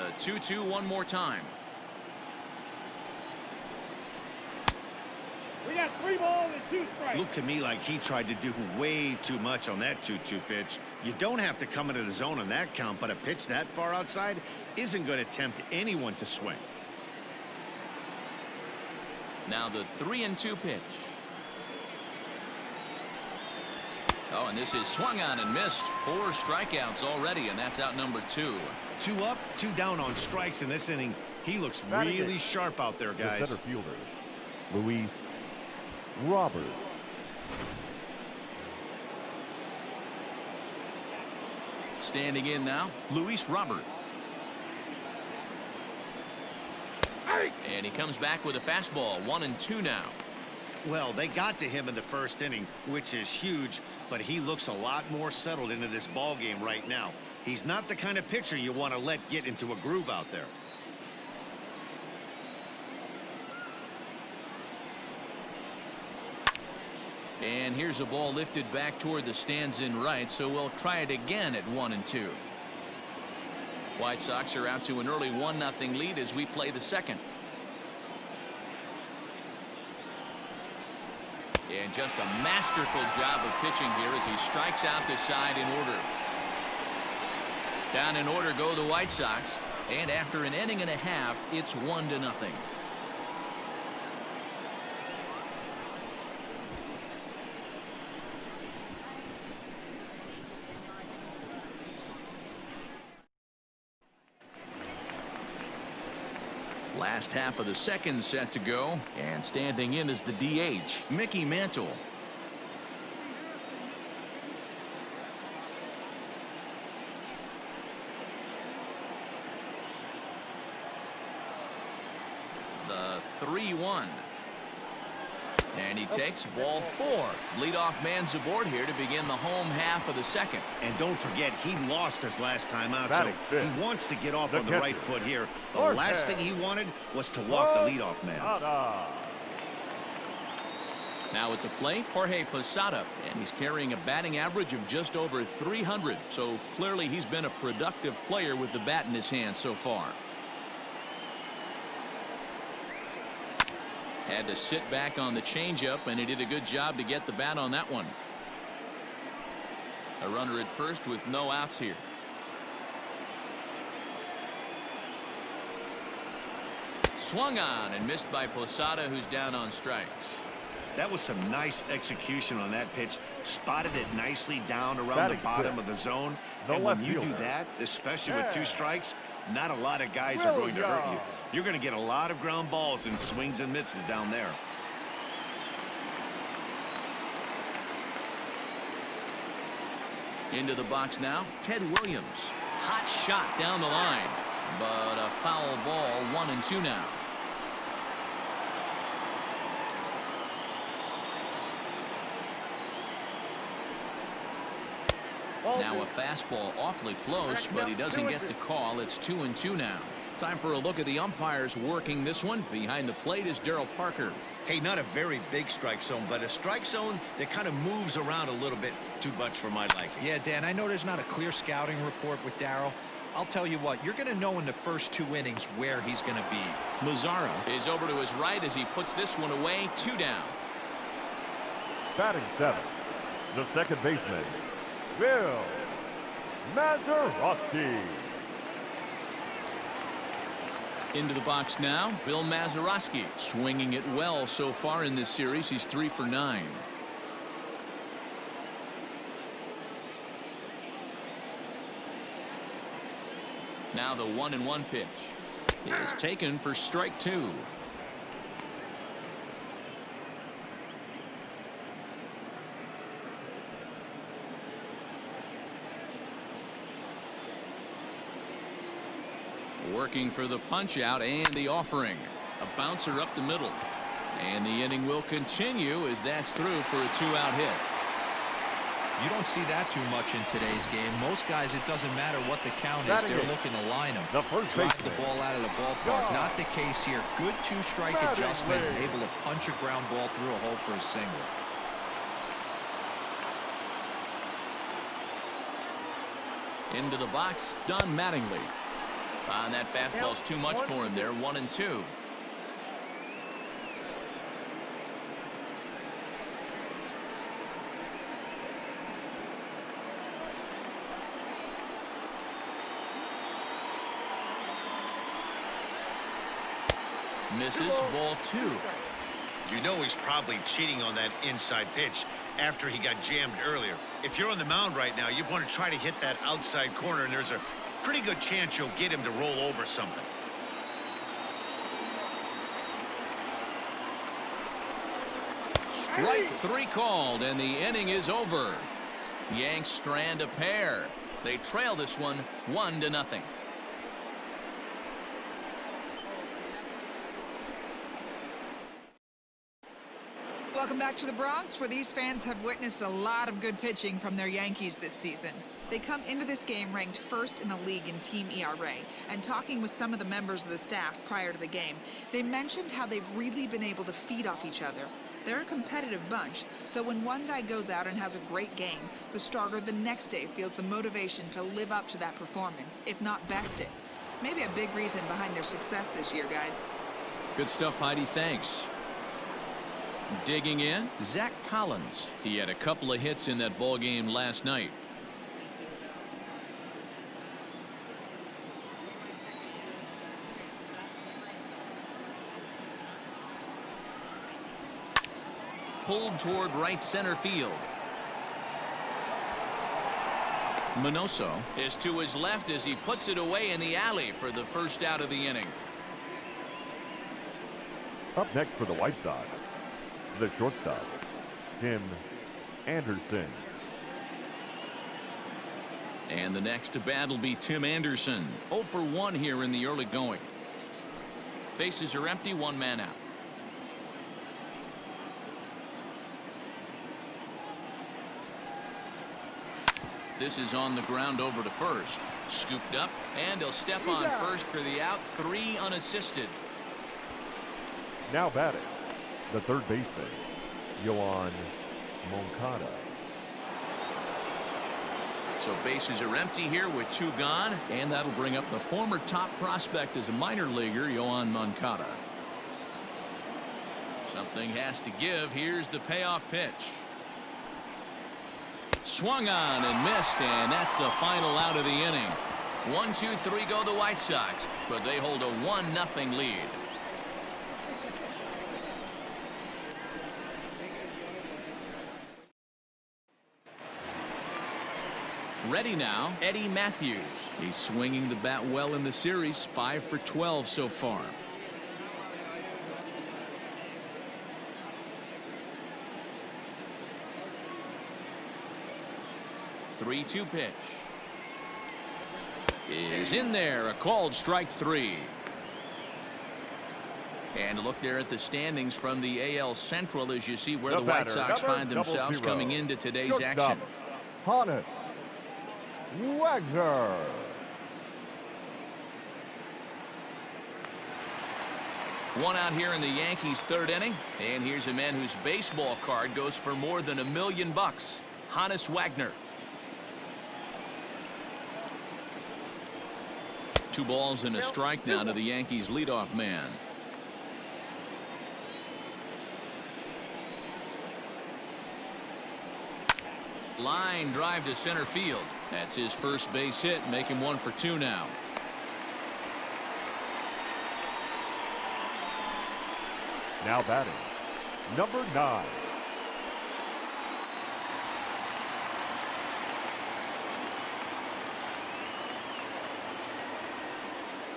the 2-2 one more time. We got 3 balls and 2 strikes. Looked to me like he tried to do way too much on that 2-2 pitch. You don't have to come into the zone on that count, but a pitch that far outside isn't going to tempt anyone to swing. Now the 3-2 pitch. Oh, and this is swung on and missed. 4 strikeouts already, and that's out number 2. 2 up, 2 down on strikes in this inning. He looks really sharp out there, guys. The center fielder, Luis Robert. Standing in now, Luis Robert. And he comes back with a fastball. 1-2 now. Well, they got to him in the first inning, which is huge, but he looks a lot more settled into this ball game right now. He's not the kind of pitcher you want to let get into a groove out there. And here's a ball lifted back toward the stands in right, so we'll try it again at 1-2. White Sox are out to an early 1-0 lead as we play the second. And just a masterful job of pitching here as he strikes out the side in order. Down in order go the White Sox, and after an inning and a half, it's 1-0. Last half of the second set to go, and standing in is the DH, Mickey Mantle. The 3-1. And he takes ball 4. Leadoff man's aboard here to begin the home half of the second. And don't forget, he lost his last time out, so he wants to get off on the right foot here. The last thing he wanted was to walk the leadoff man. Now at the plate, Jorge Posada, and he's carrying a batting average of just over 300. So clearly he's been a productive player with the bat in his hand so far. Had to sit back on the changeup, and he did a good job to get the bat on that one. A runner at first with no outs here. Swung on and missed by Posada, who's down on strikes. That was some nice execution on that pitch. Spotted it nicely down around the bottom of the zone. And when you do that, especially with 2 strikes, not a lot of guys are going to hurt you. You're going to get a lot of ground balls and swings and misses down there. Into the box now, Ted Williams. Hot shot down the line, but a foul ball. 1-2 now. Now a fastball awfully close, but he doesn't get the call. It's 2-2 now. Time for a look at the umpires working this one. Behind the plate is Darryl Parker. Hey, not a very big strike zone, but a strike zone that kind of moves around a little bit too much for my liking. Yeah, Dan, I know there's not a clear scouting report with Darryl. I'll tell you what, you're going to know in the first 2 innings where he's going to be. Mazzara is over to his right as he puts this one away. 2 down. Batting 7, the second baseman, Bill Mazeroski. Into the box now, Bill Mazeroski, swinging it well so far in this series. He's 3 for 9. Now the 1-1 pitch is taken for strike 2. Working for the punch out and the offering. A bouncer up the middle. And the inning will continue as that's through for a 2-out hit. You don't see that too much in today's game. Most guys, it doesn't matter what the count is. They're looking to line them. Drive the ball out of the ballpark. Not the case here. Good 2-strike adjustment. Able to punch a ground ball through a hole for a single. Into the box, Don Mattingly. And that fastball's too much for him there. 1-2. Misses. Ball 2. You know he's probably cheating on that inside pitch after he got jammed earlier. If you're on the mound right now, you want to try to hit that outside corner, and there's a pretty good chance you'll get him to roll over something. Strike 3 called, and the inning is over. Yanks strand a pair. They trail this one 1-0. Welcome back to the Bronx, where these fans have witnessed a lot of good pitching from their Yankees this season. They come into this game ranked first in the league in team ERA, and talking with some of the members of the staff prior to the game, they mentioned how they've really been able to feed off each other. They're a competitive bunch, so when one guy goes out and has a great game, the starter the next day feels the motivation to live up to that performance, if not best it. Maybe a big reason behind their success this year, guys. Good stuff, Heidi. Thanks. Digging in, Zach Collins. He had a couple of hits in that ball game last night. Pulled toward right center field. Minoso is to his left as he puts it away in the alley for the first out of the inning. Up next for the White Sox, the shortstop, Tim Anderson. And the next to bat will be Tim Anderson. 0 for 1 here in the early going. Bases are empty, 1 man out. This is on the ground over to first. Scooped up, and he'll step on first for the out. 3 unassisted. Now batting, the third baseman, Yoan Moncada. So bases are empty here with 2 gone, and that'll bring up the former top prospect as a minor leaguer, Yoan Moncada. Something has to give. Here's the payoff pitch. Swung on and missed, and that's the final out of the inning. 1, 2, 3 go the White Sox, but they hold a 1-0 lead. Ready now, Eddie Matthews. He's swinging the bat well in the series, 5 for 12 so far. The 3-2 pitch is in there. A called strike 3. And look there at the standings from the AL Central as you see where the White Sox find themselves coming into today's action. Honus Wagner. One out here in the Yankees' 3rd inning, and here's a man whose baseball card goes for more than $1 million. Honus Wagner. 2 balls and a strike now to the Yankees leadoff man. Line drive to center field. That's his first base hit, make him 1 for 2 now. Now batting, number 9.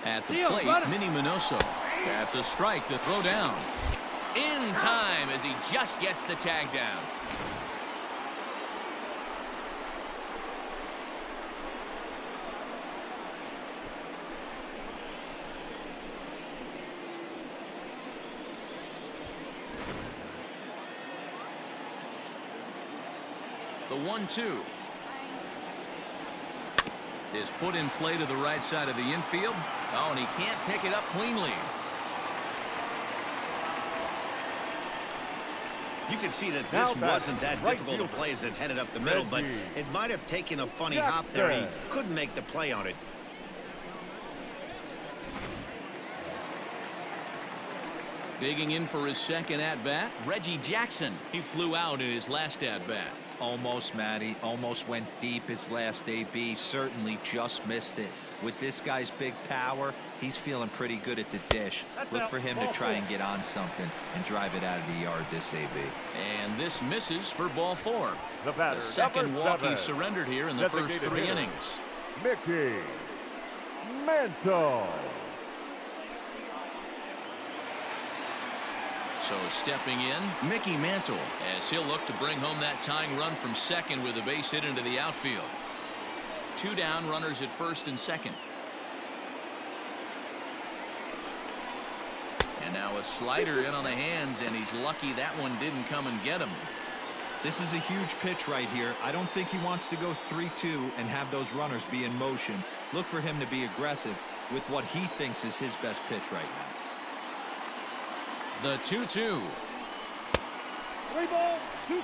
At the plate, Minnie Minoso. That's a strike to throw down. In time as he just gets the tag down. The 1-2 is put in play to the right side of the infield. Oh, and he can't pick it up cleanly. You can see that this wasn't that difficult to play as it headed up the middle, but it might have taken a funny hop there. He couldn't make the play on it. Digging in for his second at-bat, Reggie Jackson. He flew out in his last at-bat. Almost, Matty. Almost went deep his last AB. Certainly just missed it. With this guy's big power, he's feeling pretty good at the dish. Look for him to try and get on something and drive it out of the yard this AB. And this misses for ball 4. The second walk he surrendered here in the first 3 innings. Mickey Mantle. So stepping in, Mickey Mantle, as he'll look to bring home that tying run from second with a base hit into the outfield. 2 down, runners at first and second. And now a slider in on the hands, and he's lucky that one didn't come and get him. This is a huge pitch right here. I don't think he wants to go 3-2 and have those runners be in motion. Look for him to be aggressive with what he thinks is his best pitch right now. The 2-2.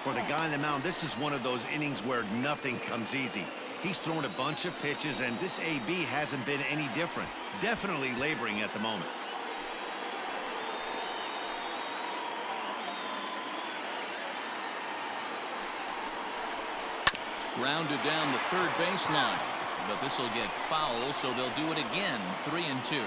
For the guy on the mound, this is one of those innings where nothing comes easy. He's thrown a bunch of pitches, and this AB hasn't been any different. Definitely laboring at the moment. Grounded down the third baseline, but this will get foul, so they'll do it again. 3-2.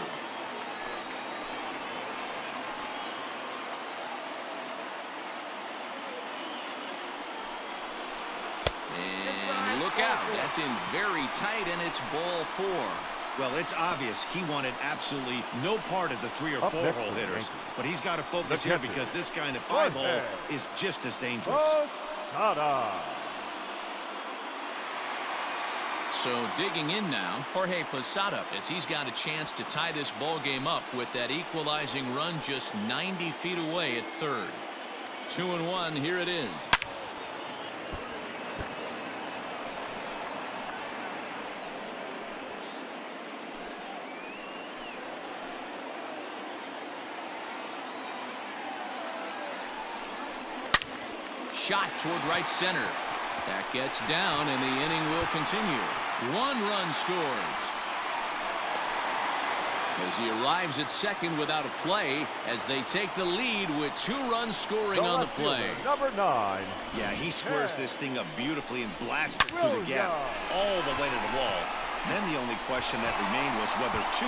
And look out, that's in very tight, and it's ball 4. Well, it's obvious he wanted absolutely no part of the 3 or 4 hole hitters, but he's got to focus here because this guy in the 5 hole is just as dangerous. So digging in now, Jorge Posada, as he's got a chance to tie this ball game up with that equalizing run just 90 feet away at third. 2-1, here it is. Shot toward right center. That gets down, and the inning will continue. 1 run scores. As he arrives at second without a play, as they take the lead with 2 runs scoring on the play. Number 9. Yeah, he squares this thing up beautifully and blasts it through the gap all the way to the wall. Then the only question that remained was whether 2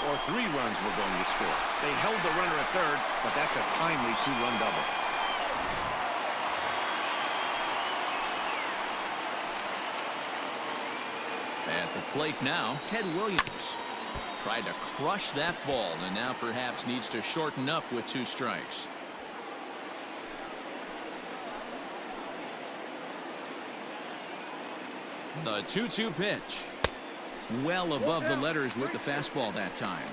or 3 runs were going to score. They held the runner at third, but that's a timely 2-run double. At the plate now, Ted Williams tried to crush that ball, and now perhaps needs to shorten up with 2 strikes. The 2-2 pitch. Well above the letters with the fastball that time.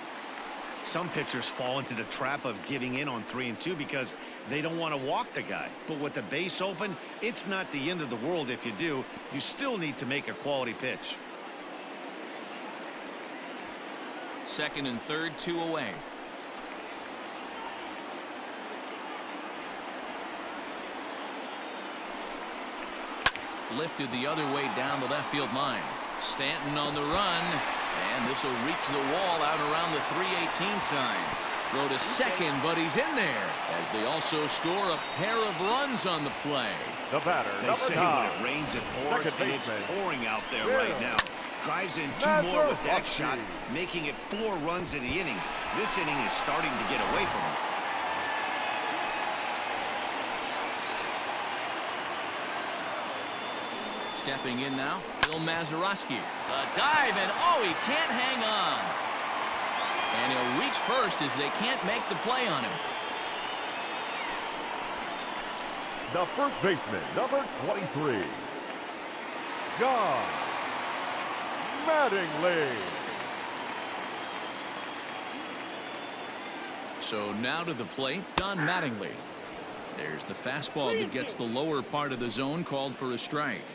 Some pitchers fall into the trap of giving in on 3 and 2 because they don't want to walk the guy. But with the base open, it's not the end of the world if you do. You still need to make a quality pitch. Second and third, 2 away. Lifted the other way down the left field line. Stanton on the run, and this will reach the wall out around the 318 sign. Throw to second, but he's in there, as they also score a pair of runs on the play. The batter, they say when it rains, it pours, and it's pouring out there right now. Drives in 2 more with that shot, making it 4 runs in the inning. This inning is starting to get away from him. Stepping in now, Bill Mazeroski. A dive, and oh, he can't hang on. And he'll reach first as they can't make the play on him. The first baseman, number 23, John Mattingly. So now to the plate, Don Mattingly. There's the fastball that gets the lower part of the zone, called for a strike.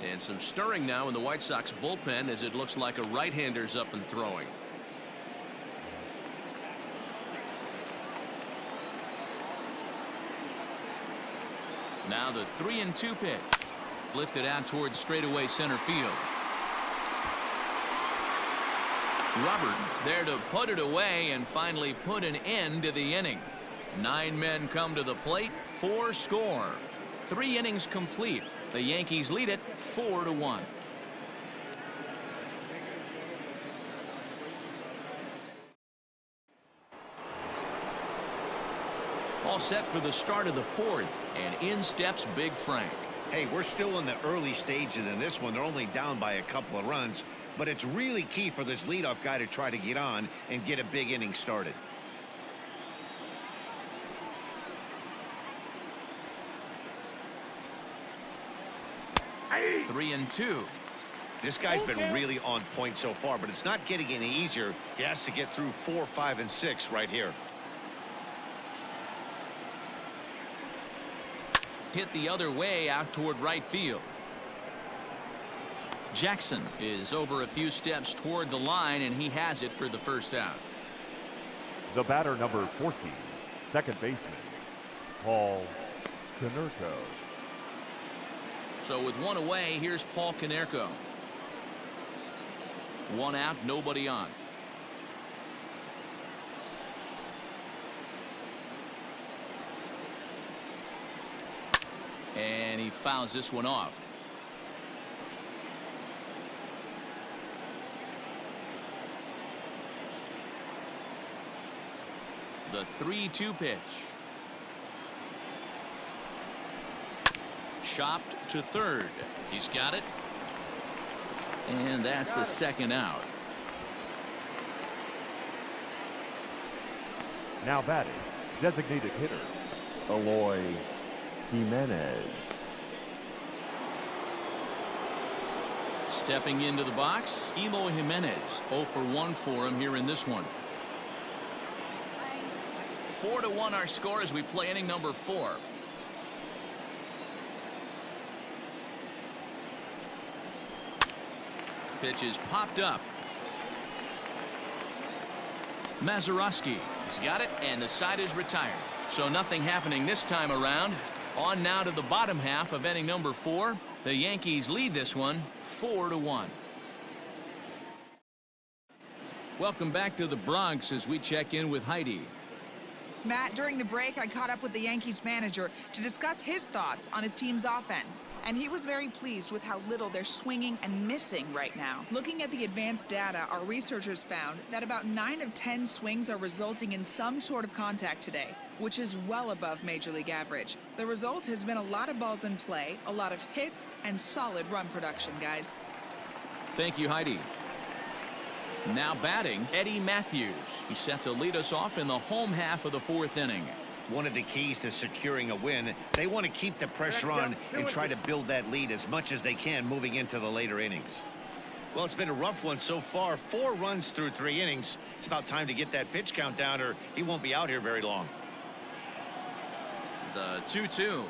And some stirring now in the White Sox bullpen as it looks like a right-hander's up and throwing. Now the 3-2 pitch. Lifted out towards straightaway center field. Roberts there to put it away and finally put an end to the inning. 9 men come to the plate, 4 score. 3 innings complete. The Yankees lead it 4-1. All set for the start of the 4th, and in steps Big Frank. Hey, we're still in the early stages in this one. They're only down by a couple of runs, but it's really key for this leadoff guy to try to get on and get a big inning started. Hey. 3-2. This guy's been really on point so far, but it's not getting any easier. He has to get through 4, 5, and 6 right here. Hit the other way out toward right field. Jackson is over a few steps toward the line, and he has it for the first out. The batter, number 14, second baseman, Paul Konerko. So with 1 away, here's Paul Konerko. 1 out, nobody on. And he fouls this one off. The 3-2 pitch. Chopped to third. He's got it. And that's the second out. Now batting, designated hitter, Eloy Jimenez. Stepping into the box, Eloy Jimenez. 0 for 1 for him here in this one. 4-1 our score as we play inning number 4. Pitch is popped up. Mazeroski has got it, and the side is retired. So nothing happening this time around. On now to the bottom half of inning number 4. The Yankees lead this one 4-1. Welcome back to the Bronx as we check in with Heidi. Matt, during the break, I caught up with the Yankees manager to discuss his thoughts on his team's offense. And he was very pleased with how little they're swinging and missing right now. Looking at the advanced data, our researchers found that about 9 of 10 swings are resulting in some sort of contact today, which is well above Major League average. The result has been a lot of balls in play, a lot of hits, and solid run production, guys. Thank you, Heidi. Now batting, Eddie Matthews. He's set to lead us off in the home half of the 4th inning. One of the keys to securing a win, they want to keep the pressure on and try to build that lead as much as they can moving into the later innings. Well, it's been a rough one so far. 4 runs through 3 innings. It's about time to get that pitch count down or he won't be out here very long. The 2-2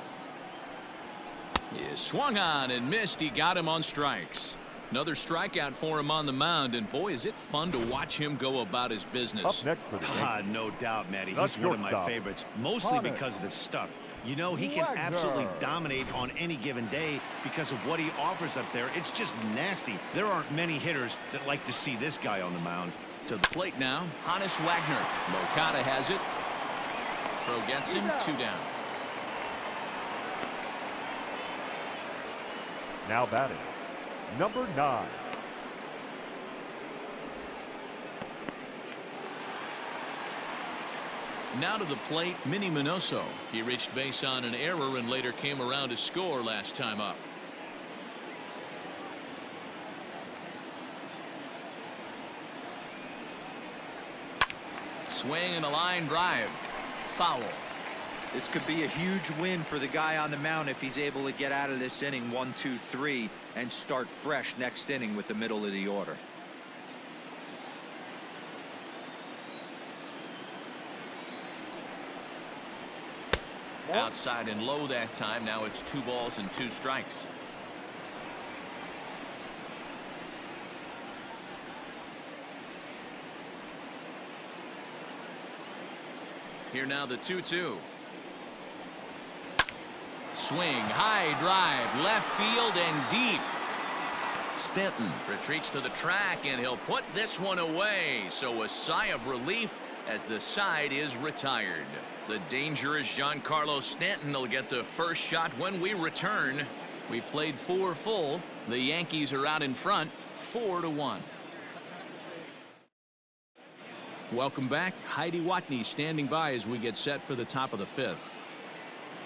is swung on and missed. He got him on strikes. Another strikeout for him on the mound, and boy, is it fun to watch him go about his business. Up next for the no doubt, Matty. He's one of my favorites, mostly because of his stuff. You know, he can absolutely dominate on any given day because of what he offers up there. It's just nasty. There aren't many hitters that like to see this guy on the mound. To the plate now, Hannes Wagner. Moncada has it. Throw gets him, 2 down. Now batting, number 9. Now to the plate, Minnie Minoso. He reached base on an error and later came around to score last time up. Swing and a line drive. Foul. This could be a huge win for the guy on the mound if he's able to get out of this inning 1, 2, 3 and start fresh next inning with the middle of the order. Outside and low that time. Now it's 2 balls and 2 strikes. Here now the 2-2. Swing, high drive, left field and deep. Stanton retreats to the track and he'll put this one away. So a sigh of relief as the side is retired. The dangerous Giancarlo Stanton will get the first shot when we return. We played 4 full. The Yankees are out in front, 4-1. Welcome back. Heidi Watney standing by as we get set for the top of the 5th.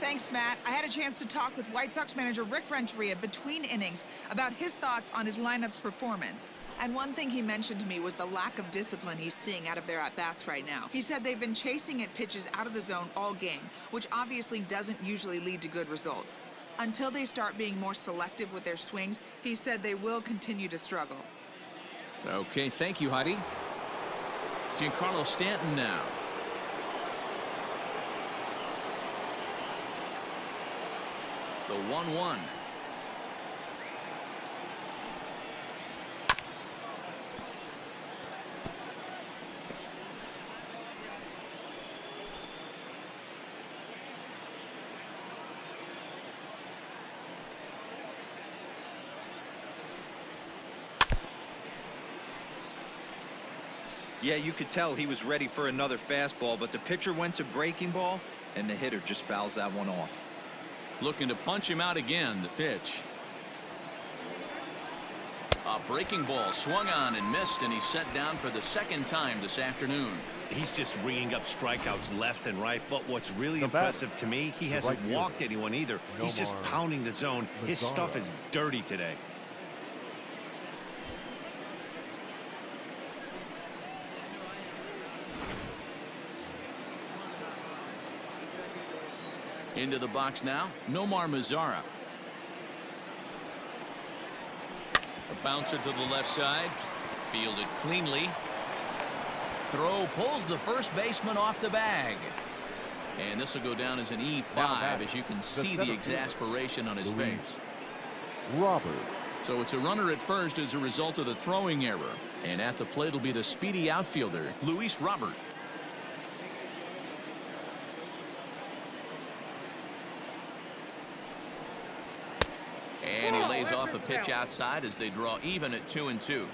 Thanks, Matt. I had a chance to talk with White Sox manager Rick Renteria between innings about his thoughts on his lineup's performance. And one thing he mentioned to me was the lack of discipline he's seeing out of their at-bats right now. He said they've been chasing at pitches out of the zone all game, which obviously doesn't usually lead to good results. Until they start being more selective with their swings, he said they will continue to struggle. Okay, thank you, Heidi. Giancarlo Stanton now. The 1-1. Yeah, you could tell he was ready for another fastball, but the pitcher went to breaking ball, and the hitter just fouls that one off. Looking to punch him out again. The pitch. A breaking ball swung on and missed, and he's set down for the second time this afternoon. He's just ringing up strikeouts left and right, but what's really impressive to me, he hasn't walked anyone either. He's just pounding the zone. His stuff is dirty today. Into the box now, Nomar Mazara. A bouncer to the left side, fielded cleanly. Throw pulls the first baseman off the bag. And this will go down as an E5, as you can see the exasperation on his face. Robert. So it's a runner at first as a result of the throwing error. And at the plate will be the speedy outfielder, Luis Robert. And he lays off a pitch outside as they draw even at 2-2.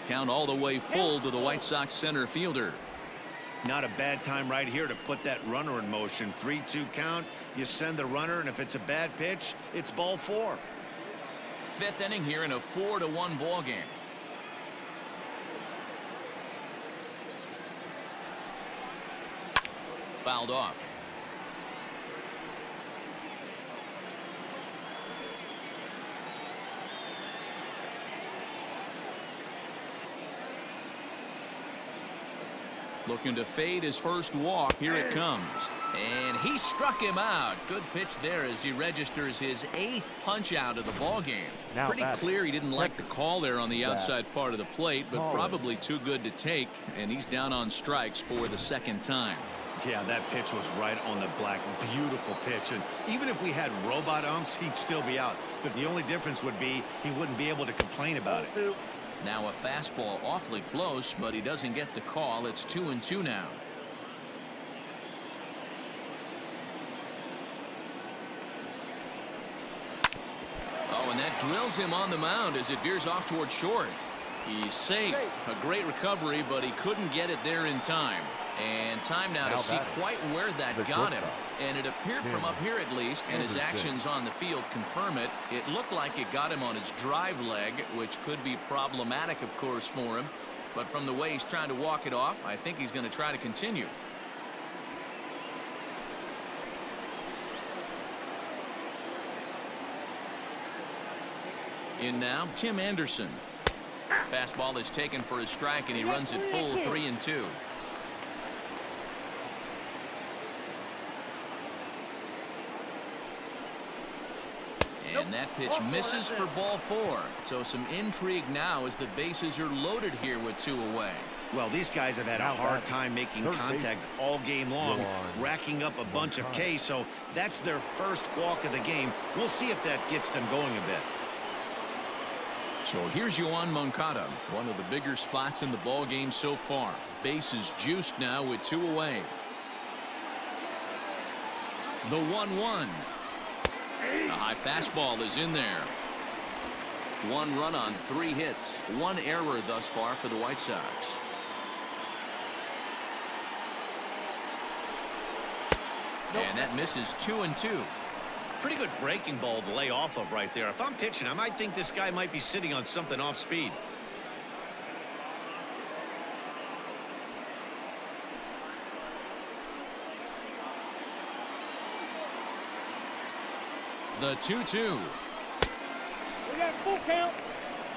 Count all the way full to the White Sox center fielder. Not a bad time right here to put that runner in motion. 3-2 count. You send the runner, and if it's a bad pitch, it's ball 4. 5th inning here in a 4-1 ball game. Fouled off. Looking to fade his first walk. Here it comes. And he struck him out. Good pitch there as he registers his 8th punch out of the ball game. Pretty clear he didn't like the call there on the outside part of the plate, but probably too good to take, and he's down on strikes for the 2nd time. Yeah, that pitch was right on the black. Beautiful pitch. And even if we had robot umps, he'd still be out. But the only difference would be he wouldn't be able to complain about it. Now a fastball awfully close, but he doesn't get the call. It's 2-2 now. Oh, and that drills him on the mound as it veers off toward short. He's safe. A great recovery, but he couldn't get it there in time. And time now to see quite where that got him. And it appeared from up here at least, and his actions on the field confirm it. It looked like it got him on his drive leg, which could be problematic, of course, for him. But from the way he's trying to walk it off, I think he's going to try to continue. In now, Tim Anderson. Fastball is taken for a strike, and he runs it full 3-2. And that pitch misses for ball 4. So some intrigue now as the bases are loaded here with 2 away. Well, these guys have had a hard time making contact all game long, racking up a bunch of Ks, so that's their first walk of the game. We'll see if that gets them going a bit. So here's Yoan Moncada, one of the bigger spots in the ball game so far. Bases juiced now with 2 away. The 1-1. A high fastball is in there. 1 run on 3 hits. 1 error thus far for the White Sox. And that misses 2-2. Pretty good breaking ball to lay off of right there. If I'm pitching, I might think this guy might be sitting on something off speed. The 2-2. We got full count.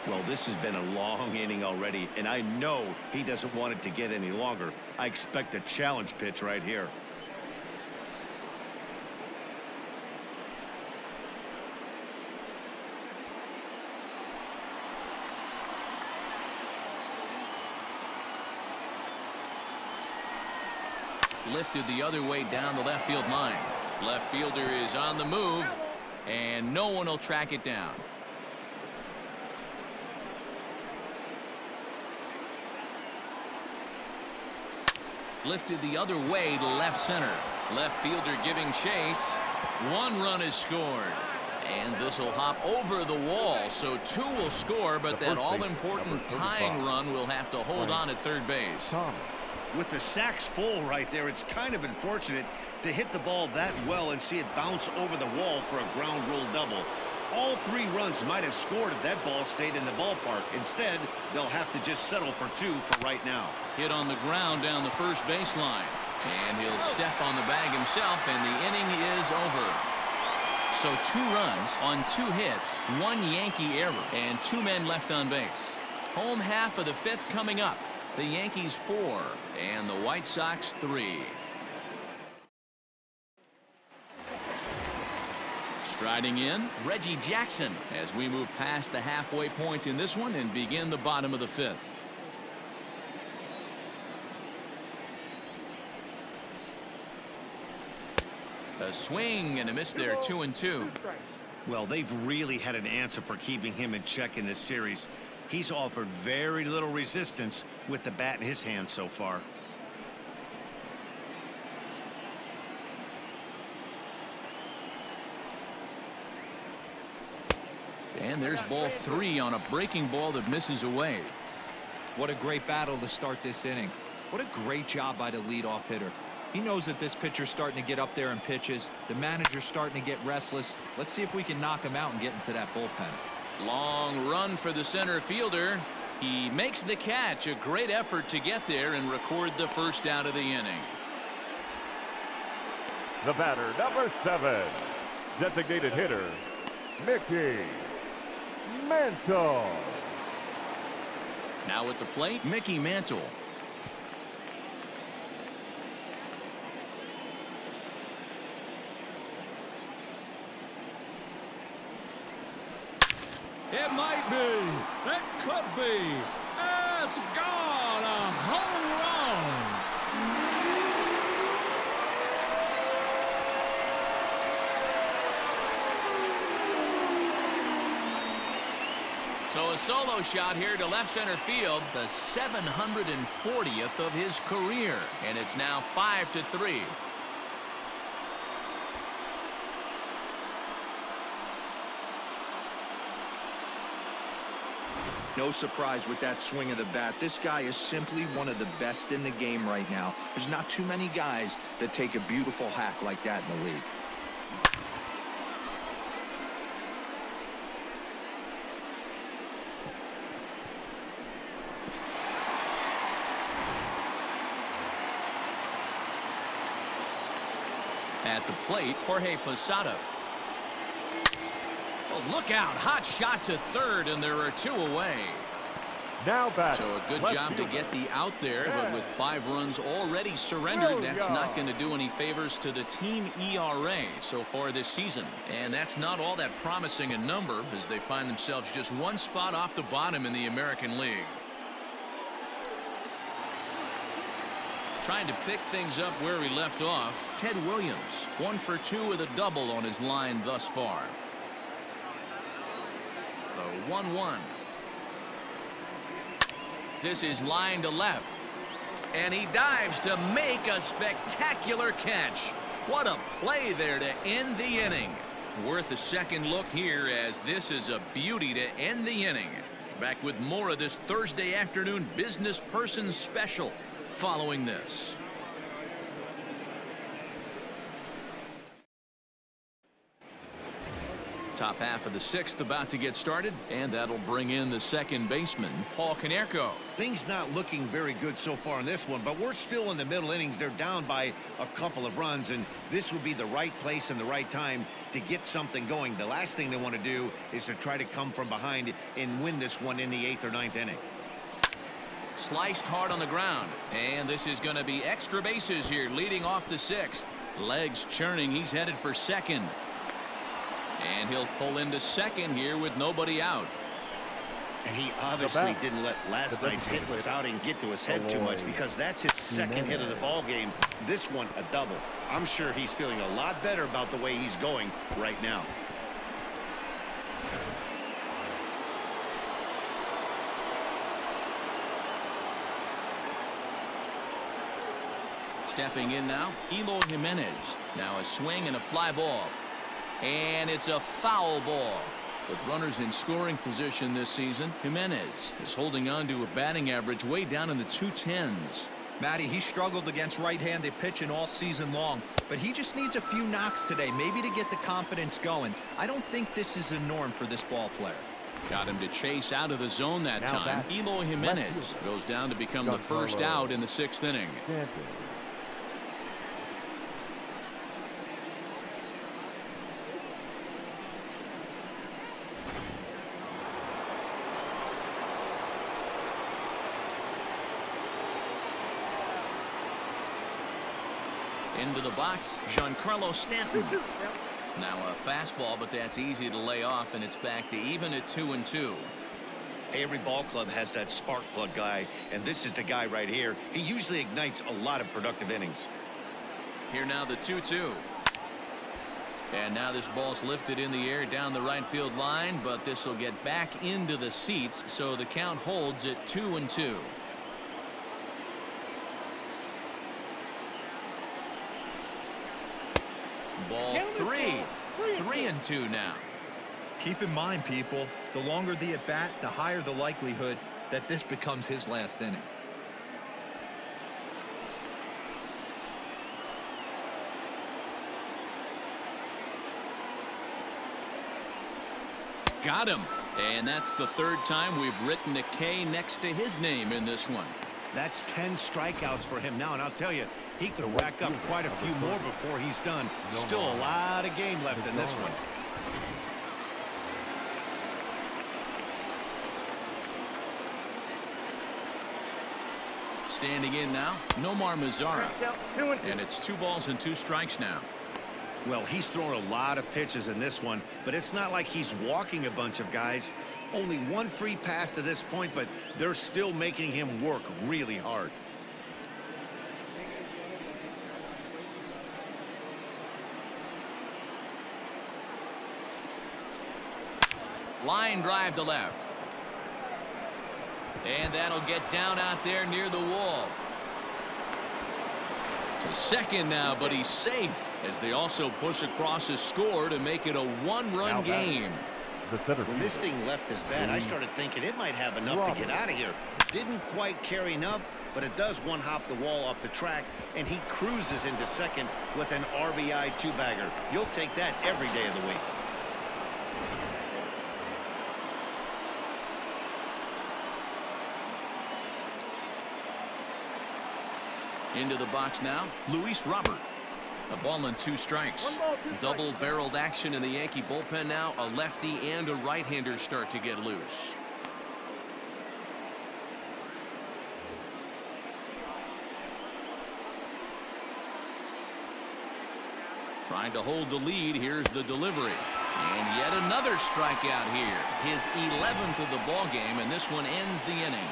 Well, this has been a long inning already, and I know he doesn't want it to get any longer. I expect a challenge pitch right here. Lifted the other way down the left field line. Left fielder is on the move, and no one will track it down. Lifted the other way to left center. Left fielder giving chase. 1 run is scored. And this will hop over the wall, so 2 will score, but that all-important tying run will have to hold on at third base. With the sacks full right there, it's kind of unfortunate to hit the ball that well and see it bounce over the wall for a ground rule double. All 3 runs might have scored if that ball stayed in the ballpark. Instead, they'll have to just settle for 2 for right now. Hit on the ground down the first baseline. And he'll step on the bag himself, and the inning is over. So 2 runs on 2 hits, 1 Yankee error, and 2 men left on base. Home half of the 5th coming up. The Yankees 4 and the White Sox 3. Striding in, Reggie Jackson as we move past the halfway point in this one and begin the bottom of the 5th. A swing and a miss there, 2-2. Well, they've really had an answer for keeping him in check in this series. He's offered very little resistance with the bat in his hand so far. And there's ball 3 on a breaking ball that misses away. What a great battle to start this inning. What a great job by the leadoff hitter. He knows that this pitcher's starting to get up there in pitches. The manager's starting to get restless. Let's see if we can knock him out and get into that bullpen. Long run for the center fielder. He makes the catch. A great effort to get there and record the first out of the inning. The batter, number 7, designated hitter, Mickey Mantle. Now at the plate, Mickey Mantle. It might be. It could be. It's gone. A home run. So a solo shot here to left center field, the 740th of his career, and it's now 5-3. No surprise with that swing of the bat. This guy is simply one of the best in the game right now. There's not too many guys that take a beautiful hack like that in the league. At the plate, Jorge Posada. Oh, look out. Hot shot to third, and there are 2 away. Now back. So a good job to get the out there, but with 5 runs already surrendered, that's not going to do any favors to the team ERA so far this season. And that's not all that promising a number as they find themselves just 1 spot off the bottom in the American League. Trying to pick things up where he left off, Ted Williams, 1 for 2 with a double on his line thus far. The 1-1. This is line to left. And he dives to make a spectacular catch. What a play there to end the inning. Worth a second look here, as this is a beauty to end the inning. Back with more of this Thursday afternoon business person special following this. Top half of the sixth about to get started, and that'll bring in the second baseman, Paul Konerko. Things not looking very good so far in this one, but we're still in the middle innings. They're down by a couple of runs, and this would be the right place and the right time to get something going. The last thing they want to do is to try to come from behind and win this one in the 8th or 9th inning. Sliced hard on the ground, and this is going to be extra bases here leading off the 6th. Legs churning, he's headed for second. And he'll pull into second here with nobody out. And he obviously didn't let last night's hitless outing get to his head too much, because that's his second hit of the ball game. This one a double. I'm sure he's feeling a lot better about the way he's going right now. Stepping in now, Eloy Jimenez. Now a swing and a fly ball. And it's a foul ball. With runners in scoring position this season, Jimenez is holding on to a batting average way down in the 210s. Matty, he struggled against right-handed pitching all season long, but he just needs a few knocks today, maybe to get the confidence going. I don't think this is a norm for this ball player. Got him to chase out of the zone that time. Eloy Jimenez goes down to become the first out in the 6th inning. Into the box, Giancarlo Stanton. Now a fastball, but that's easy to lay off, and it's back to even at 2-2. Every ball club has that spark plug guy, and this is the guy right here. He usually ignites a lot of productive innings. Here now the 2-2. And now this ball's lifted in the air down the right field line, but this will get back into the seats, so the count holds at 2-2. Ball 3. 3-2 now. Keep in mind, people, the longer the at-bat, the higher the likelihood that this becomes his last inning. Got him. And that's the 3rd time we've written a K next to his name in this one. That's 10 strikeouts for him now, and I'll tell you, he could rack up quite a few more before he's done. Still a lot of game left in this one. Standing in now, Nomar Mazara. And it's 2 balls and 2 strikes now. Well, he's thrown a lot of pitches in this one, but it's not like he's walking a bunch of guys. Only 1 free pass to this point, but they're still making him work really hard. Line drive to left. And that'll get down out there near the wall. To second now, but he's safe as they also push across a score to make it a 1-run game. When this thing left his bat, I started thinking it might have enough to get out of here. Didn't quite carry enough, but it does one-hop the wall off the track, and he cruises into second with an RBI 2-bagger. You'll take that every day of the week. Into the box now, Luis Robert. A ball and 2 strikes. Double-barreled action in the Yankee bullpen now. A lefty and a right-hander start to get loose. Trying to hold the lead. Here's the delivery. And yet another strikeout here. His 11th of the ball game, and this one ends the inning.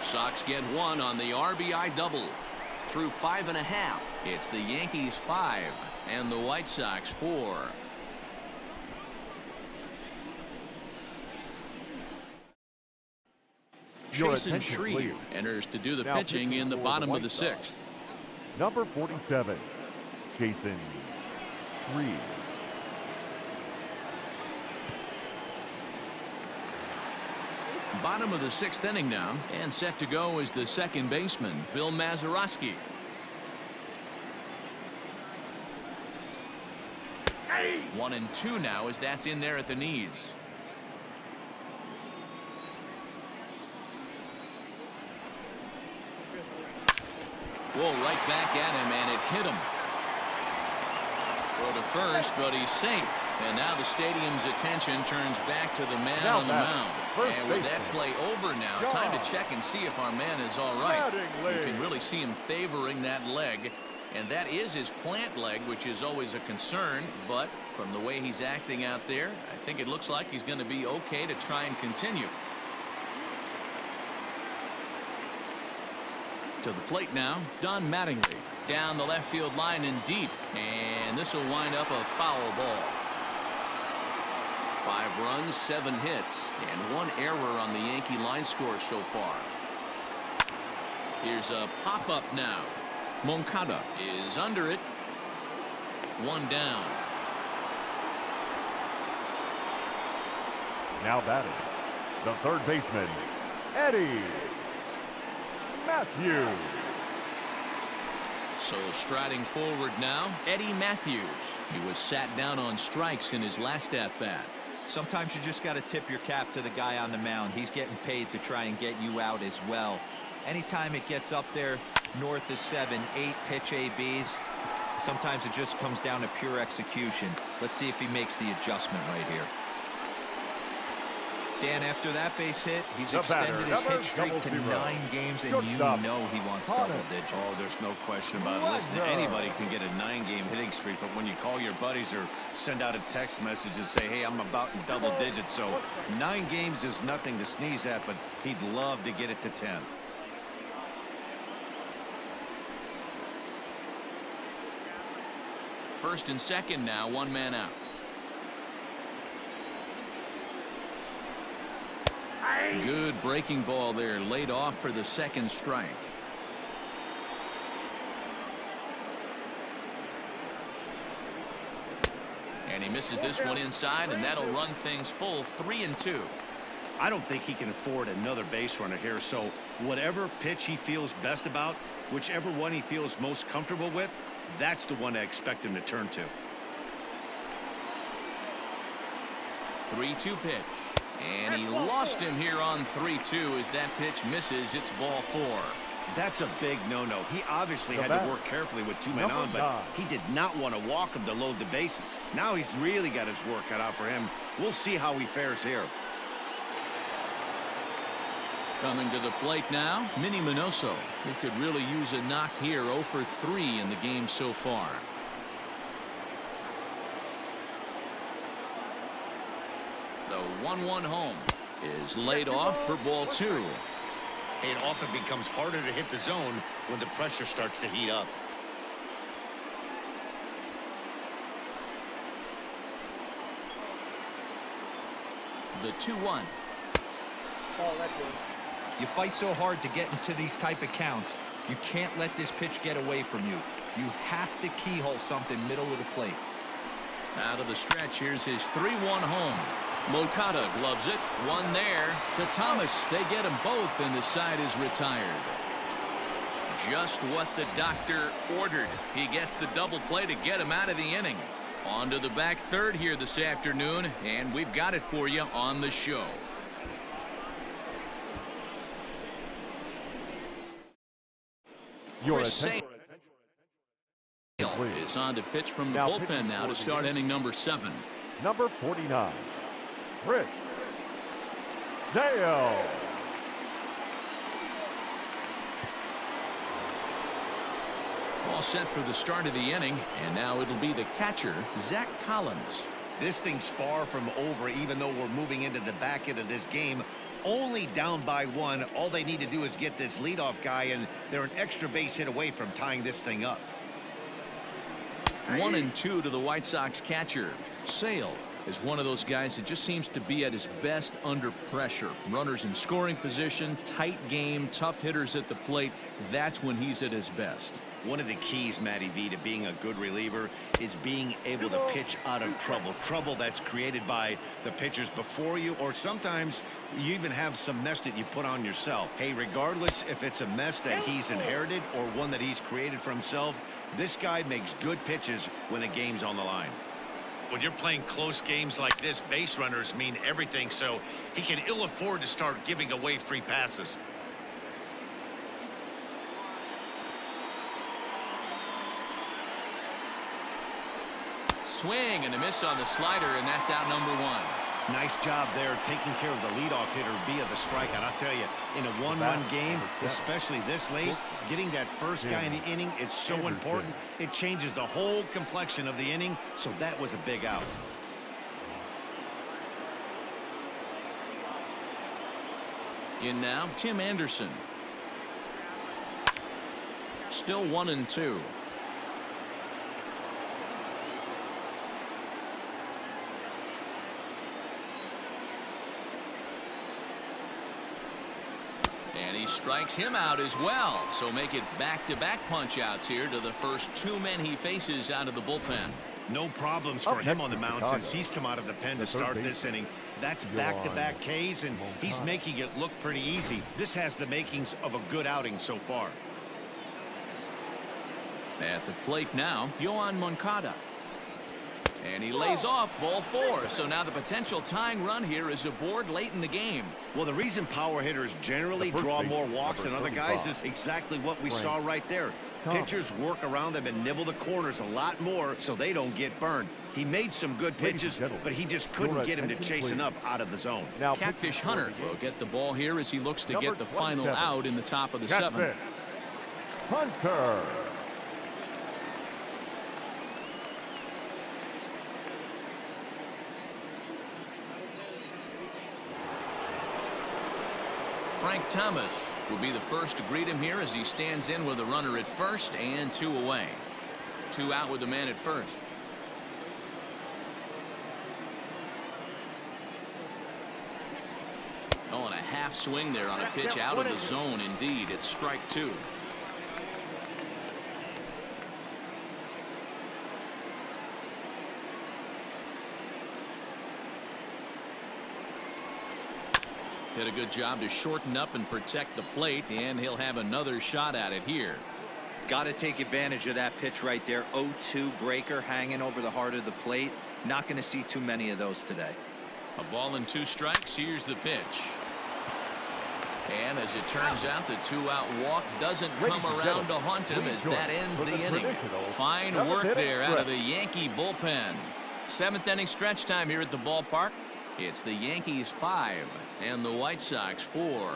Sox get 1 on the RBI double. Through 5.5, it's the Yankees 5 and the White Sox 4. Jason Shreve enters to do the pitching in the bottom of the 6th. Number 47, Jason Shreve. Bottom of the 6th inning now, and set to go is the second baseman, Bill Mazeroski. Hey. 1-2 now as that's in there at the knees. Whoa, right back at him, and it hit him. Throw to first, but he's safe. And now the stadium's attention turns back to the man on the mound. And with that play over now, time to check and see if our man is all right. You can really see him favoring that leg. And that is his plant leg, which is always a concern. But from the way he's acting out there, I think it looks like he's going to be okay to try and continue. To the plate now, Don Mattingly. Down the left field line and deep. And this will wind up a foul ball. 5 runs, 7 hits, and 1 error on the Yankee line score so far. Here's a pop-up now. Moncada is under it. 1 down. Now batting, the third baseman, Eddie Matthews. So striding forward now, Eddie Matthews. He was sat down on strikes in his last at-bat. Sometimes you just got to tip your cap to the guy on the mound. He's getting paid to try and get you out as well. Anytime it gets up there north of 7, 8 pitch ABs, sometimes it just comes down to pure execution. Let's see if he makes the adjustment right here. Dan, after that base hit, he's extended his hit streak to 9 games, and you know he wants double digits. Oh, there's no question about it. Listen, anybody can get a 9-game hitting streak, but when you call your buddies or send out a text message and say, hey, I'm about in double digits, so 9 games is nothing to sneeze at, but he'd love to get it to 10. First and second now, 1 man out. Good breaking ball there, laid off for the second strike. And he misses this one inside, and that'll run things full 3-2. I don't think he can afford another base runner here, so whatever pitch he feels best about, whichever one he feels most comfortable with, that's the one I expect him to turn to. 3-2 pitch. And he lost him here on 3-2 as that pitch misses. It's ball 4. That's a big no-no. He obviously had to work carefully with 2 men on, but he did not want to walk him to load the bases. Now he's really got his work cut out for him. We'll see how he fares here. Coming to the plate now, Minnie Minoso. He could really use a knock here. 0 for 3 in the game so far. The 1-1 home is laid off for ball 2. It often becomes harder to hit the zone when the pressure starts to heat up. The 2-1. You fight so hard to get into these type of counts. You can't let this pitch get away from you. You have to keyhole something middle of the plate. Out of the stretch, here's his 3-1 home. Moncada gloves it. 1 there to Thomas. They get them both, and the side is retired. Just what the doctor ordered. He gets the double play to get him out of the inning. On to the back third here this afternoon, and we've got it for you on the show. Chris Sale is on to pitch from the bullpen now to start inning number 7. Number 49, Chris Sale. All set for the start of the inning, and now it'll be the catcher, Zach Collins. This thing's far from over, even though we're moving into the back end of this game. Only down by 1. All they need to do is get this leadoff guy, and they're an extra base hit away from tying this thing up. 1-2 to the White Sox catcher. Sale is one of those guys that just seems to be at his best under pressure. Runners in scoring position, tight game, tough hitters at the plate. That's when he's at his best. One of the keys, Matty V, to being a good reliever is being able to pitch out of trouble. Trouble that's created by the pitchers before you, or sometimes you even have some mess that you put on yourself. Hey, regardless if it's a mess that he's inherited or one that he's created for himself, this guy makes good pitches when the game's on the line. When you're playing close games like this, base runners mean everything, so he can ill afford to start giving away free passes. Swing and a miss on the slider, and that's out number one. Nice job there taking care of the leadoff hitter via the strikeout. I'll tell you, in a one-run game, especially this late, getting that first guy in the inning is so important. It changes the whole complexion of the inning, so that was a big out. In now, Tim Anderson. Still 1-2. And he strikes him out as well. So make it back-to-back punch-outs here to the first two men he faces out of the bullpen. No problems for him on the mound since he's come out of the pen to start this inning. That's back-to-back Ks, and he's making it look pretty easy. This has the makings of a good outing so far. At the plate now, Yohan Moncada. And he lays off ball four. So now the potential tying run here is aboard late in the game. Well, the reason power hitters generally draw more walks than other guys is exactly what we saw right there. Pitchers work around them and nibble the corners a lot more so they don't get burned. He made some good pitches, but he just couldn't get him to chase enough out of the zone. Now, Catfish Hunter will get the ball here as he looks to get the final out in the top of the seventh. Hunter. Frank Thomas will be the first to greet him here as he stands in with a runner at first and two away. Two out with the man at first. Oh, and a half swing there on a pitch out of the zone. Indeed, it's strike two. Did a good job to shorten up and protect the plate, and he'll have another shot at it here. Got to take advantage of that pitch right there. 0-2 breaker hanging over the heart of the plate. Not going to see too many of those today. A ball and two strikes. Here's the pitch. And as it turns out, the two-out walk doesn't come around to haunt him as that ends the inning. Fine work there out of the Yankee bullpen. Seventh inning stretch time here at the ballpark. It's the Yankees 5 and the White Sox 4.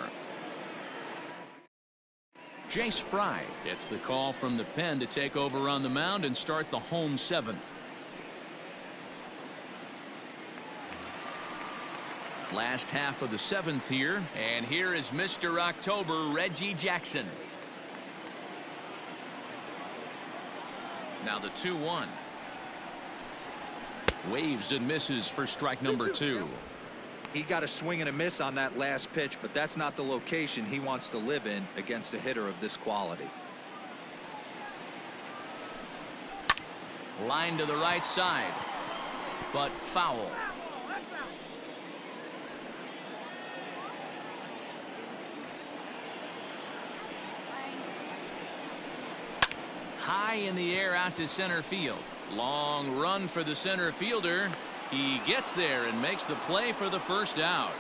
Jay Spry gets the call from the pen to take over on the mound and start the home seventh. Last half of the seventh here, and here is Mr. October, Reggie Jackson. Now the 2-1. Waves and misses for strike number two. He got a swing and a miss on that last pitch, but that's not the location he wants to live in against a hitter of this quality. Line to the right side, but foul. High in the air out to center field. Long run for the center fielder. He gets there and makes the play for the first out.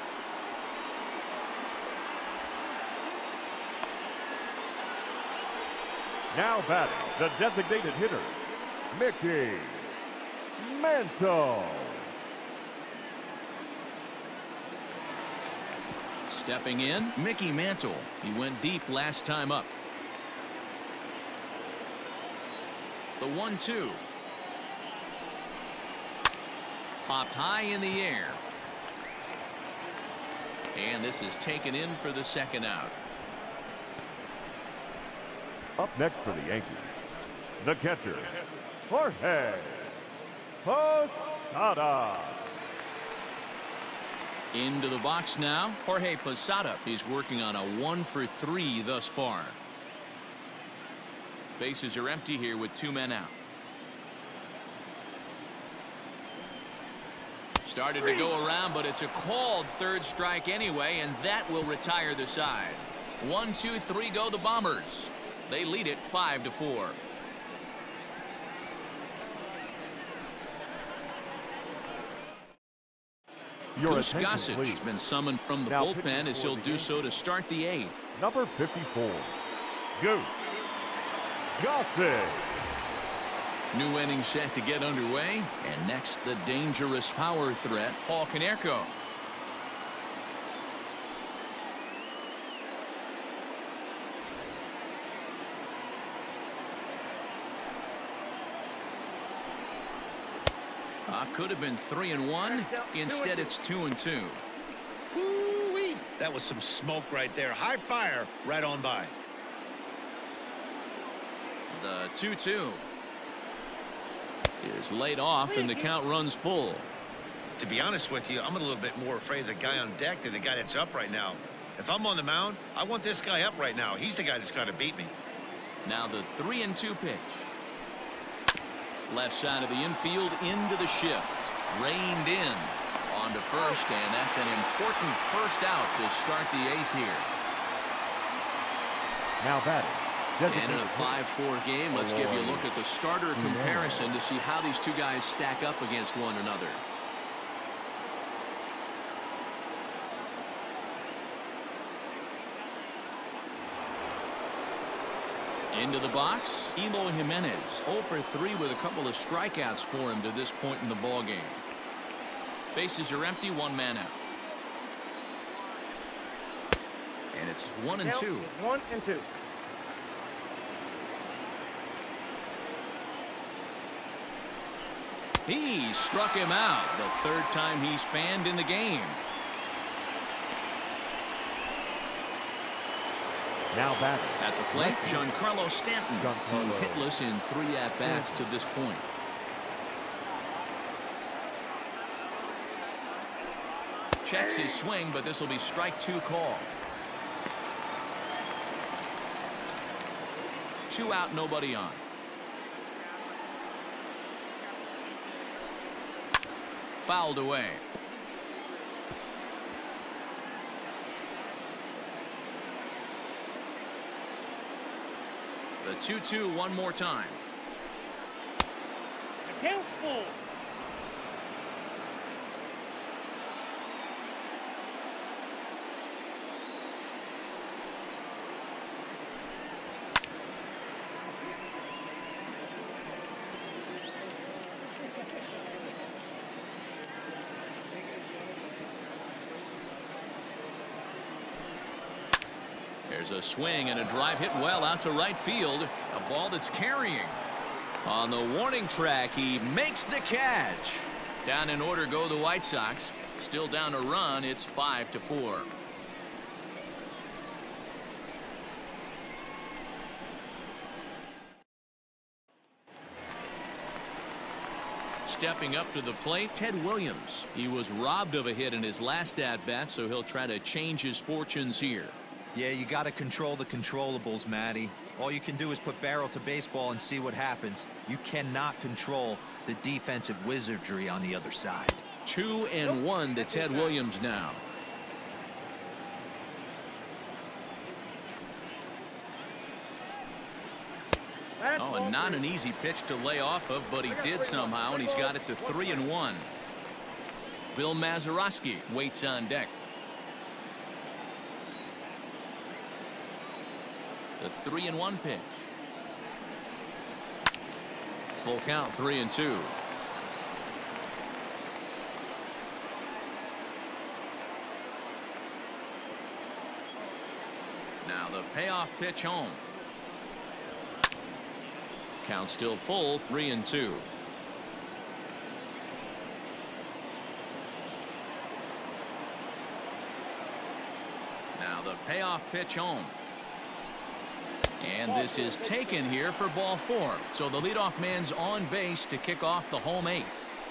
Now batting, the designated hitter, Mickey Mantle. Stepping in, Mickey Mantle. He went deep last time up. The 1-2. Popped high in the air. And this is taken in for the second out. Up next for the Yankees, the catcher, Jorge Posada. Into the box now, Jorge Posada is working on a 1-for-3 thus far. Bases are empty here with 2 men out. Started to go around, but it's a called third strike anyway, and that will retire the side. 1, 2, 3 go the Bombers. They lead it 5-4. Goose Gossage has been summoned from the bullpen as he'll do so to start the 8th. Number 54, Goose Gossage. New inning set to get underway, and next the dangerous power threat, Paul Konerko. Could have been 3-1. Instead, it's 2-2. Woo-wee. That was some smoke right there. High fire right on by. The 2-2 is laid off, and the count runs full. To be honest with you, I'm a little bit more afraid of the guy on deck than the guy that's up right now. If I'm on the mound, I want this guy up right now. He's the guy that's got to beat me. Now the 3-2 pitch. Left side of the infield into the shift. Reined in on to first, and that's an important first out to start the 8th here. Now batting. And in a 5-4 game, let's give you a look at the starter comparison to see how these two guys stack up against one another. Into the box, Eloy Jimenez, 0 for 3 with a couple of strikeouts for him to this point in the ball game. Bases are empty, 1 man out. And it's 1-2. 1-2. He struck him out, the 3rd time he's fanned in the game. Now batting. At the plate, Giancarlo Stanton. He's hitless in 3 at-bats to this point. Checks his swing, but this will be strike 2 call. 2 out, nobody on. Fouled away. The 2-2 one more time. Count full. There's a swing and a drive hit well out to right field. A ball that's carrying. On the warning track, he makes the catch. Down in order go the White Sox. Still down a run. It's 5-4. Stepping up to the plate, Ted Williams. He was robbed of a hit in his last at-bat, so he'll try to change his fortunes here. Yeah, you got to control the controllables, Matty. All you can do is put barrel to baseball and see what happens. You cannot control the defensive wizardry on the other side. 2-1 to Ted Williams now. Oh, and not an easy pitch to lay off of, but he did somehow, and he's got it to 3-1. Bill Mazeroski waits on deck. The 3-1 pitch. Full count, 3-2. Now the payoff pitch home. Count still full, 3-2. Now the payoff pitch home. And this is taken here for ball 4. So the leadoff man's on base to kick off the home 8th.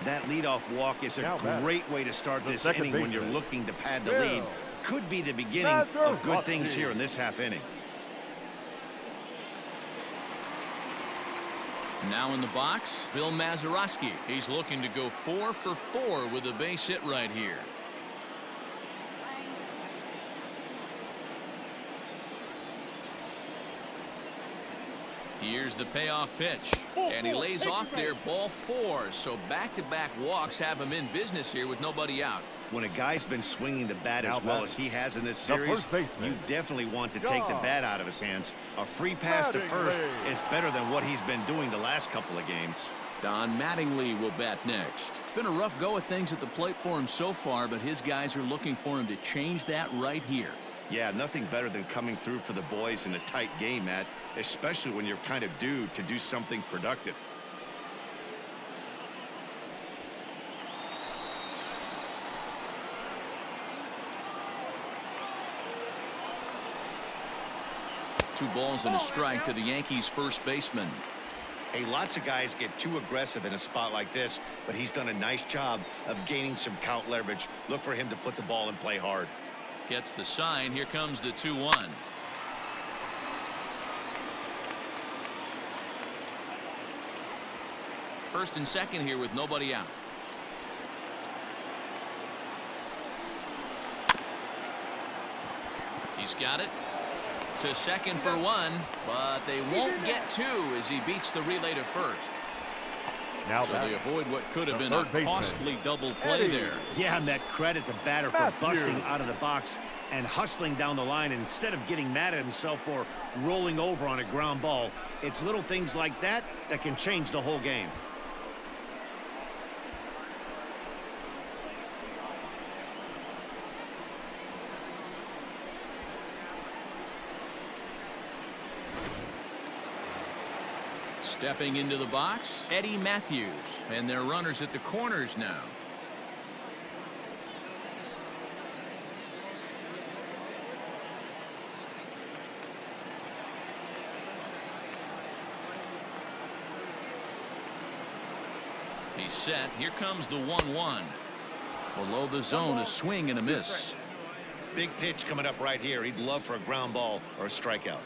That leadoff walk is a great way to start this inning when you're looking to pad the lead. Could be the beginning of good things here in this half inning. Now in the box, Bill Mazeroski. He's looking to go 4 for 4 with a base hit right here. Here's the payoff pitch, and he lays off there, ball 4. So back-to-back walks have him in business here with nobody out. When a guy's been swinging the bat as well as he has in this series, you definitely want to take the bat out of his hands. A free pass to first is better than what he's been doing the last couple of games. Don Mattingly will bat next. It's been a rough go of things at the plate for him so far, but his guys are looking for him to change that right here. Yeah, nothing better than coming through for the boys in a tight game, Matt, especially when you're kind of due to do something productive. Two balls and a strike to the Yankees' first baseman. Hey, lots of guys get too aggressive in a spot like this, but he's done a nice job of gaining some count leverage. Look for him to put the ball in play hard. Gets the sign. Here comes the 2-1. First and second here with nobody out. He's got it to second for 1, but they won't get 2 as he beats the relay to first. Now so they avoid what could have been a costly double play there. Yeah, and that credit the batter for busting out of the box and hustling down the line instead of getting mad at himself for rolling over on a ground ball. It's little things like that that can change the whole game. Stepping into the box, Eddie Matthews, and their runners at the corners now. He's set. Here comes the 1-1. Below the zone, a swing and a miss. Big pitch coming up right here. He'd love for a ground ball or a strikeout.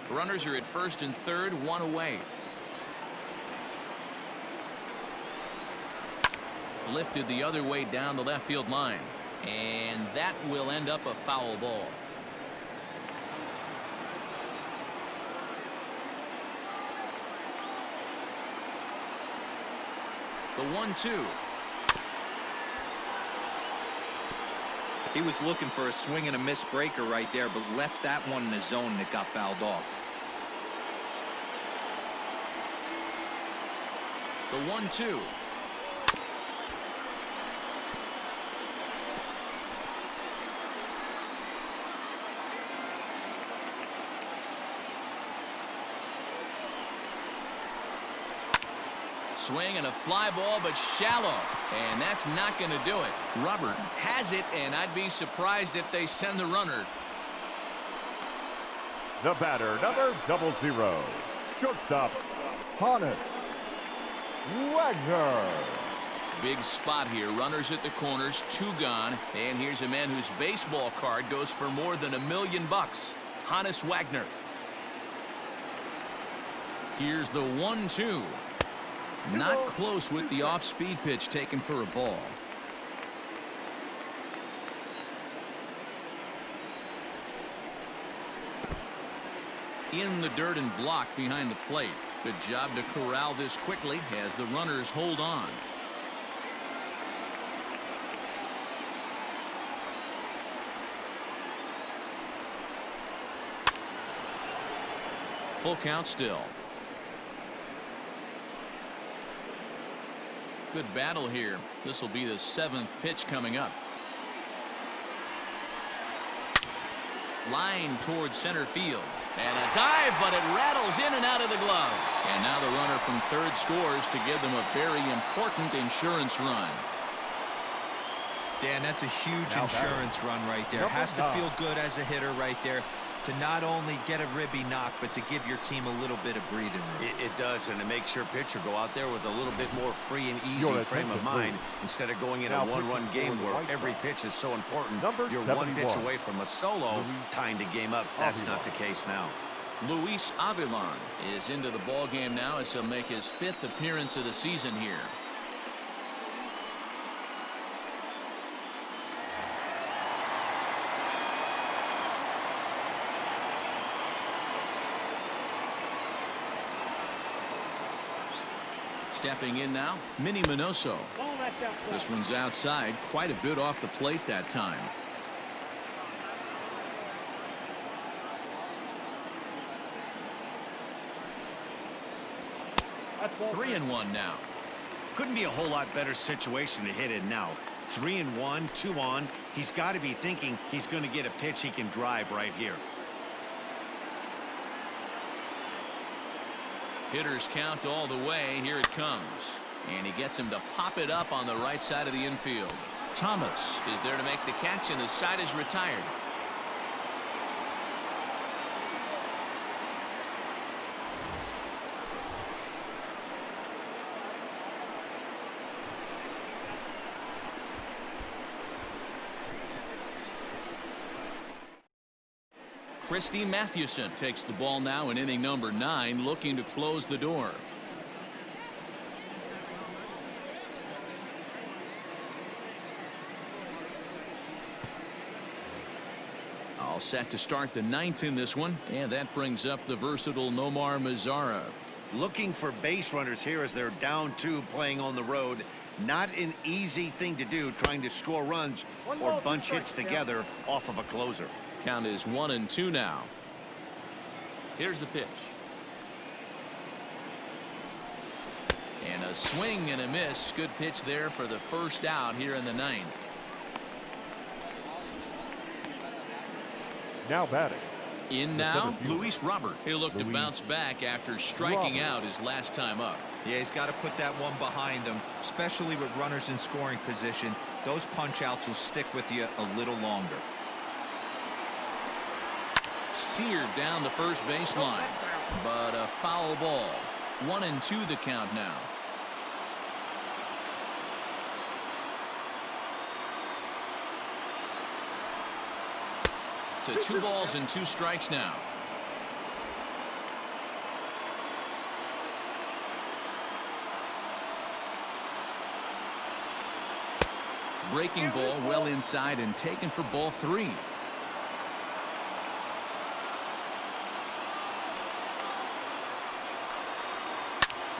Runners are at first and third, 1 away. Lifted the other way down the left field line, and that will end up a foul ball. The 1-2. He was looking for a swing and a miss breaker right there, but left that one in the zone that got fouled off. The 1-2. Swing and a fly ball, but shallow, and that's not going to do it. Robert has it, and I'd be surprised if they send the runner. The batter, number 00, shortstop, Honus Wagner. Big spot here. Runners at the corners, 2 gone, and here's a man whose baseball card goes for more than $1 million. Honus Wagner. Here's the 1-2. Not close with the off-speed pitch taken for a ball. In the dirt and blocked behind the plate. Good job to corral this quickly as the runners hold on. Full count still. Good battle here. This will be the 7th pitch coming up. Line towards center field. And a dive, but it rattles in and out of the glove. And now the runner from third scores to give them a very important insurance run. Dan, that's a huge insurance run right there. Has to feel good as a hitter right there to not only get a ribby knock, but to give your team a little bit of breathing room. It does, and it makes your pitcher go out there with a little bit more free and easy frame of mind instead of going in a one-run game where every pitch is so important. You're 1 pitch away from a solo, tying the game up. That's not the case now. Luis Avilan is into the ball game now as he'll make his 5th appearance of the season here. Stepping in now, Minnie Minoso. This one's outside, quite a bit off the plate that time. 3-1 now. Couldn't be a whole lot better situation to hit it now. 3-1, 2 on. He's got to be thinking he's going to get a pitch he can drive right here. Hitters count all the way. Here it comes. And he gets him to pop it up on the right side of the infield. Thomas is there to make the catch, and the side is retired. Christy Mathewson takes the ball now in inning number 9, looking to close the door. All set to start the 9th in this one, and that brings up the versatile Nomar Mazara. Looking for base runners here as they're down 2 playing on the road. Not an easy thing to do, trying to score runs or bunch hits together off of a closer. Count is 1-2 now. Here's the pitch. And a swing and a miss. Good pitch there for the first out here in the 9th. Now batting. In now, Luis Robert. He'll look to bounce back after striking out his last time up. Yeah, he's got to put that one behind him, especially with runners in scoring position. Those punch outs will stick with you a little longer. Seared down the first baseline, but a foul ball. 1-2 the count now. To 2 balls and 2 strikes now. Breaking ball well inside and taken for ball 3.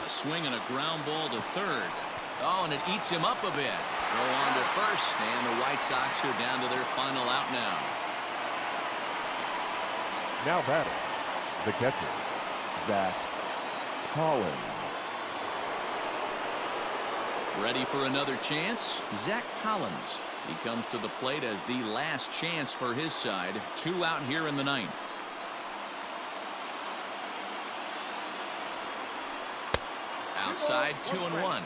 A swing and a ground ball to third. Oh, and it eats him up a bit. Throw on to first, and the White Sox are down to their final out now. Now batting, the catcher, Zach Collins. Ready for another chance? Zach Collins. He comes to the plate as the last chance for his side. 2 out here in the 9th. Outside, 2-1.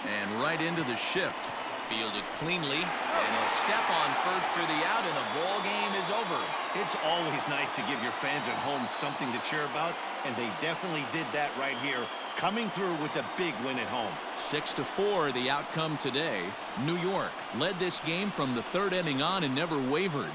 And right into the shift. Fielded cleanly, and he'll step on first for the out, and the ball game is over. It's always nice to give your fans at home something to cheer about, and they definitely did that right here, coming through with a big win at home. 6-4 the outcome today. New York led this game from the 3rd inning on and never wavered.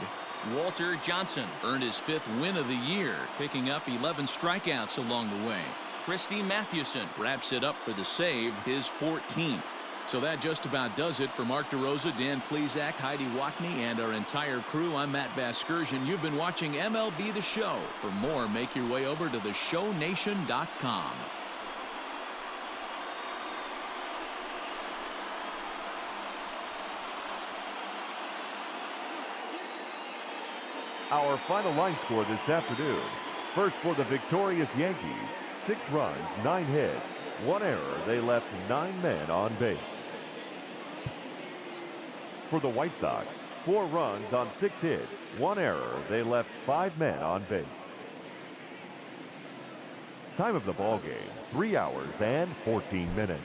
Walter Johnson earned his 5th win of the year, picking up 11 strikeouts along the way. Christy Mathewson wraps it up for the save, his 14th. So that just about does it for Mark DeRosa, Dan Plesac, Heidi Watney, and our entire crew. I'm Matt Vasgersian. You've been watching MLB The Show. For more, make your way over to theshownation.com. Our final line score this afternoon. First for the victorious Yankees, 6 runs, 9 hits, 1 error. They left 9 men on base. For the White Sox, 4 runs on 6 hits, 1 error. They left 5 men on base. Time of the ball game, 3 hours and 14 minutes.